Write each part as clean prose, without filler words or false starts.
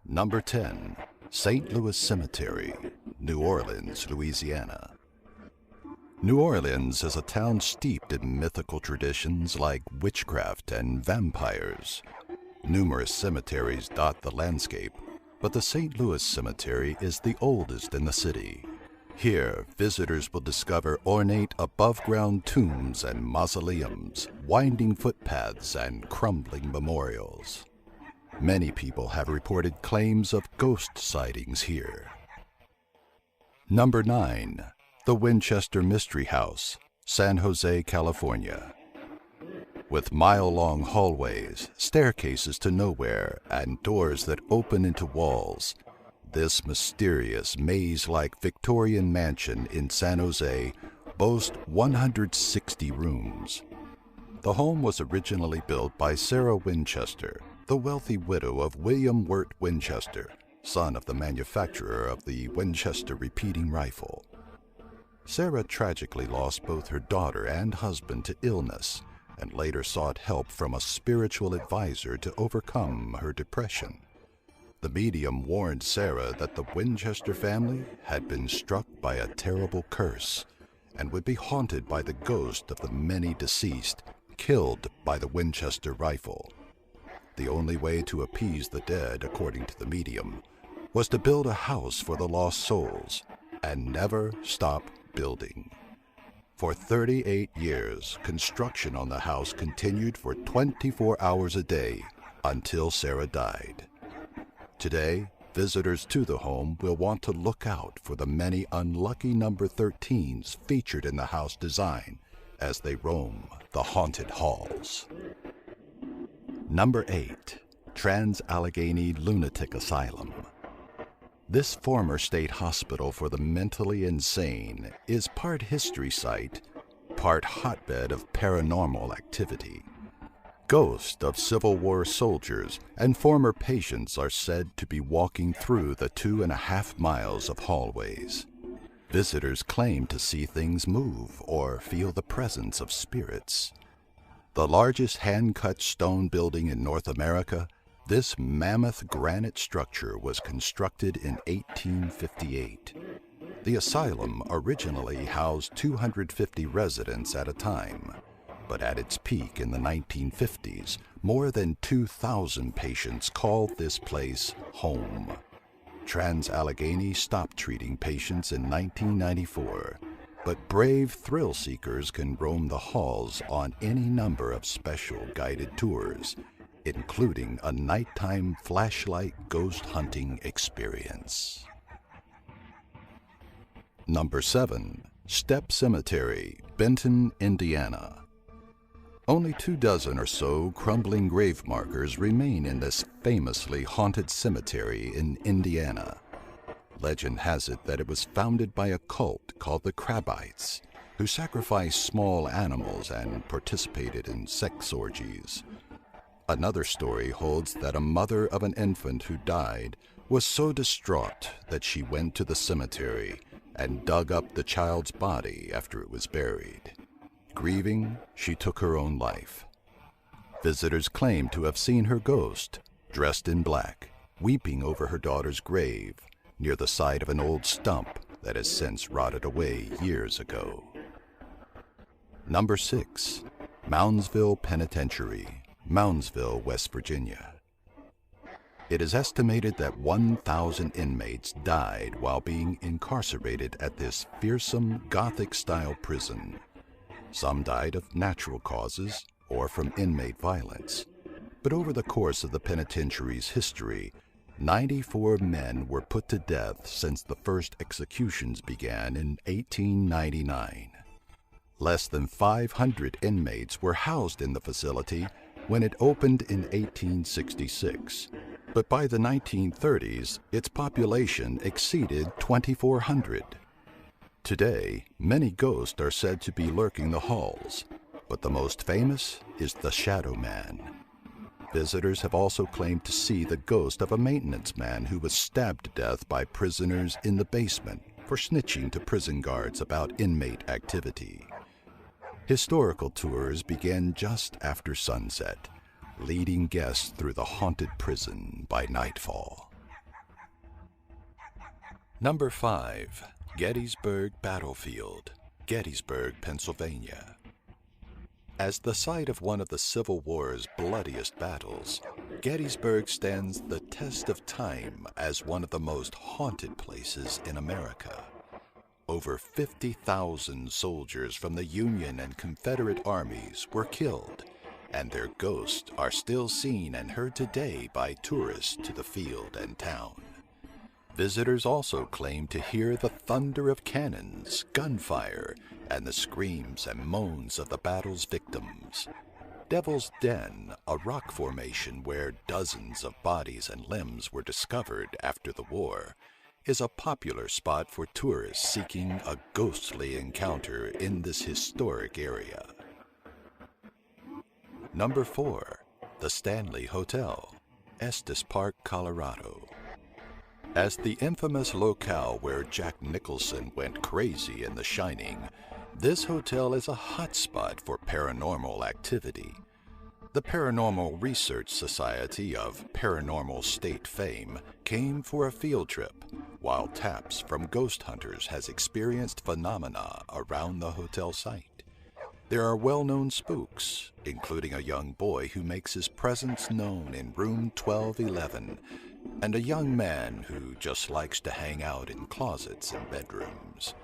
Number 10. St. Louis Cemetery, New Orleans, Louisiana. New Orleans is a town steeped in mythical traditions like witchcraft and vampires. Numerous cemeteries dot the landscape, but the St. Louis Cemetery is the oldest in the city. Here, visitors will discover ornate above-ground tombs and mausoleums, winding footpaths, and crumbling memorials. Many people have reported claims of ghost sightings here. Number 9. The Winchester Mystery House, San Jose, California. With mile-long hallways, staircases to nowhere, and doors that open into walls, this mysterious maze-like Victorian mansion in San Jose boasts 160 rooms. The home was originally built by Sarah Winchester, the wealthy widow of William Wirt Winchester, son of the manufacturer of the Winchester repeating rifle. Sarah tragically lost both her daughter and husband to illness, and later sought help from a spiritual advisor to overcome her depression. The medium warned Sarah that the Winchester family had been struck by a terrible curse and would be haunted by the ghost of the many deceased killed by the Winchester rifle. The only way to appease the dead, according to the medium, was to build a house for the lost souls and never stop building. For 38 years, construction on the house continued for 24 hours a day until Sarah died. Today, visitors to the home will want to look out for the many unlucky number 13s featured in the house design as they roam the haunted halls. Number 8. Trans-Allegheny Lunatic Asylum. This former state hospital for the mentally insane is part history site, part hotbed of paranormal activity. Ghosts of Civil War soldiers and former patients are said to be walking through the 2.5 miles of hallways. Visitors claim to see things move or feel the presence of spirits. The largest hand-cut stone building in North America, this mammoth granite structure was constructed in 1858. The asylum originally housed 250 residents at a time, but at its peak in the 1950s, more than 2,000 patients called this place home. Trans-Allegheny stopped treating patients in 1994, but brave thrill seekers can roam the halls on any number of special guided tours, including a nighttime flashlight ghost hunting experience. Number 7. Stepp Cemetery, Benton, Indiana. Only 24 or so crumbling grave markers remain in this famously haunted cemetery in Indiana. Legend has it that it was founded by a cult called the Crabbites, who sacrificed small animals and participated in sex orgies. Another story holds that a mother of an infant who died was so distraught that she went to the cemetery and dug up the child's body after it was buried. Grieving, she took her own life. Visitors claim to have seen her ghost, dressed in black, weeping over her daughter's grave near the side of an old stump that has since rotted away years ago. Number 6. Moundsville Penitentiary, Moundsville, West Virginia. It is estimated that 1,000 inmates died while being incarcerated at this fearsome Gothic-style prison. Some died of natural causes or from inmate violence. But over the course of the penitentiary's history, 94 men were put to death since the first executions began in 1899. Less than 500 inmates were housed in the facility when it opened in 1866. But by the 1930s, its population exceeded 2,400. Today, many ghosts are said to be lurking the halls, but the most famous is the Shadow Man. Visitors have also claimed to see the ghost of a maintenance man who was stabbed to death by prisoners in the basement for snitching to prison guards about inmate activity. Historical tours begin just after sunset, leading guests through the haunted prison by nightfall. Number 5. Gettysburg Battlefield, Gettysburg, Pennsylvania. As the site of one of the Civil War's bloodiest battles, Gettysburg stands the test of time as one of the most haunted places in America. Over 50,000 soldiers from the Union and Confederate armies were killed, and their ghosts are still seen and heard today by tourists to the field and town. Visitors also claim to hear the thunder of cannons, gunfire, and the screams and moans of the battle's victims. Devil's Den, a rock formation where dozens of bodies and limbs were discovered after the war, is a popular spot for tourists seeking a ghostly encounter in this historic area. Number 4. The Stanley Hotel, Estes Park, Colorado. As the infamous locale where Jack Nicholson went crazy in The Shining, this hotel is a hotspot for paranormal activity. The Paranormal Research Society of Paranormal State fame came for a field trip, while Taps from Ghost Hunters has experienced phenomena around the hotel site. There are well-known spooks, including a young boy who makes his presence known in room 1211, and a young man who just likes to hang out in closets and bedrooms.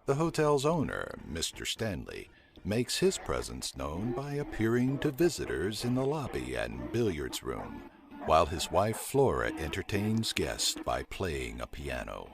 The hotel's owner, Mr. Stanley, makes his presence known by appearing to visitors in the lobby and billiards room, while his wife Flora entertains guests by playing a piano.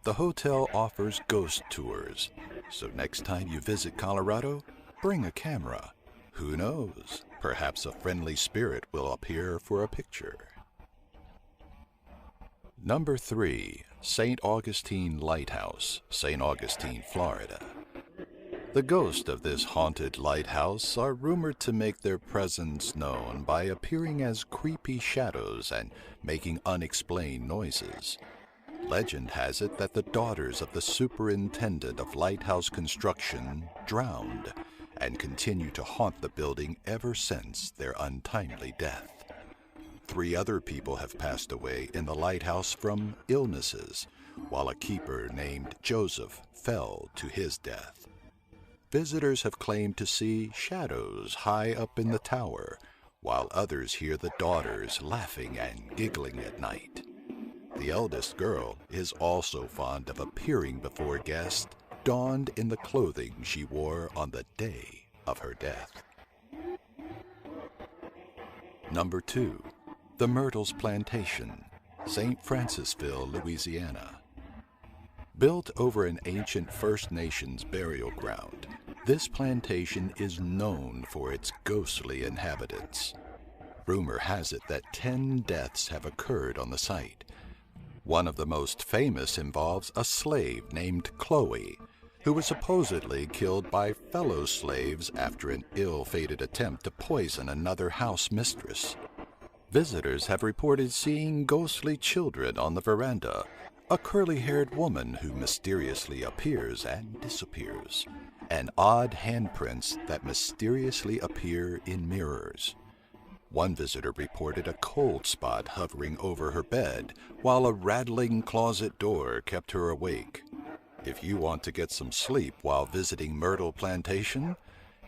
The hotel offers ghost tours, so next time you visit Colorado, bring a camera. Who knows, perhaps a friendly spirit will appear for a picture. Number 3. St. Augustine Lighthouse, St. Augustine, Florida. The ghosts of this haunted lighthouse are rumored to make their presence known by appearing as creepy shadows and making unexplained noises. Legend has it that the daughters of the superintendent of lighthouse construction drowned and continue to haunt the building ever since their untimely death. 3 other people have passed away in the lighthouse from illnesses, while a keeper named Joseph fell to his death. Visitors have claimed to see shadows high up in the tower, while others hear the daughters laughing and giggling at night. The eldest girl is also fond of appearing before guests, donned in the clothing she wore on the day of her death. Number 2. The Myrtle Plantation, St. Francisville, Louisiana. Built over an ancient First Nations burial ground, this plantation is known for its ghostly inhabitants. Rumor has it that 10 deaths have occurred on the site. One of the most famous involves a slave named Chloe, who was supposedly killed by fellow slaves after an ill-fated attempt to poison another house mistress. Visitors have reported seeing ghostly children on the veranda, a curly-haired woman who mysteriously appears and disappears, and odd handprints that mysteriously appear in mirrors. One visitor reported a cold spot hovering over her bed, while a rattling closet door kept her awake. If you want to get some sleep while visiting Myrtle Plantation,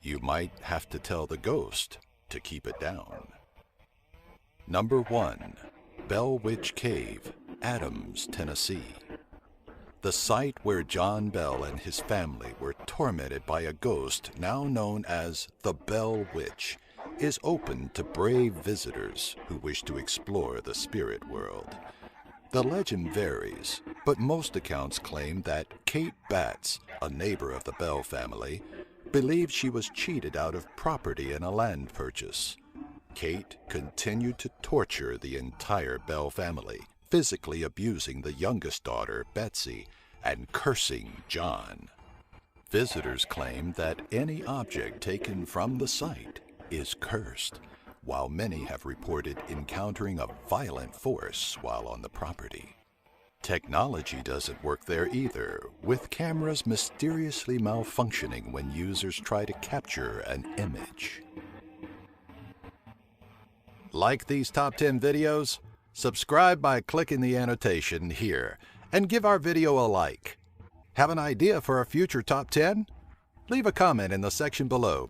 you might have to tell the ghost to keep it down. Number 1. Bell Witch Cave, Adams, Tennessee. The site where John Bell and his family were tormented by a ghost now known as the Bell Witch is open to brave visitors who wish to explore the spirit world. The legend varies, but most accounts claim that Kate Batts, a neighbor of the Bell family, believed she was cheated out of property in a land purchase. Kate continued to torture the entire Bell family, physically abusing the youngest daughter, Betsy, and cursing John. Visitors claim that any object taken from the site is cursed, while many have reported encountering a violent force while on the property. Technology doesn't work there either, with cameras mysteriously malfunctioning when users try to capture an image. Like these top 10 videos? Subscribe by clicking the annotation here and give our video a like. Have an idea for a future top 10? Leave a comment in the section below.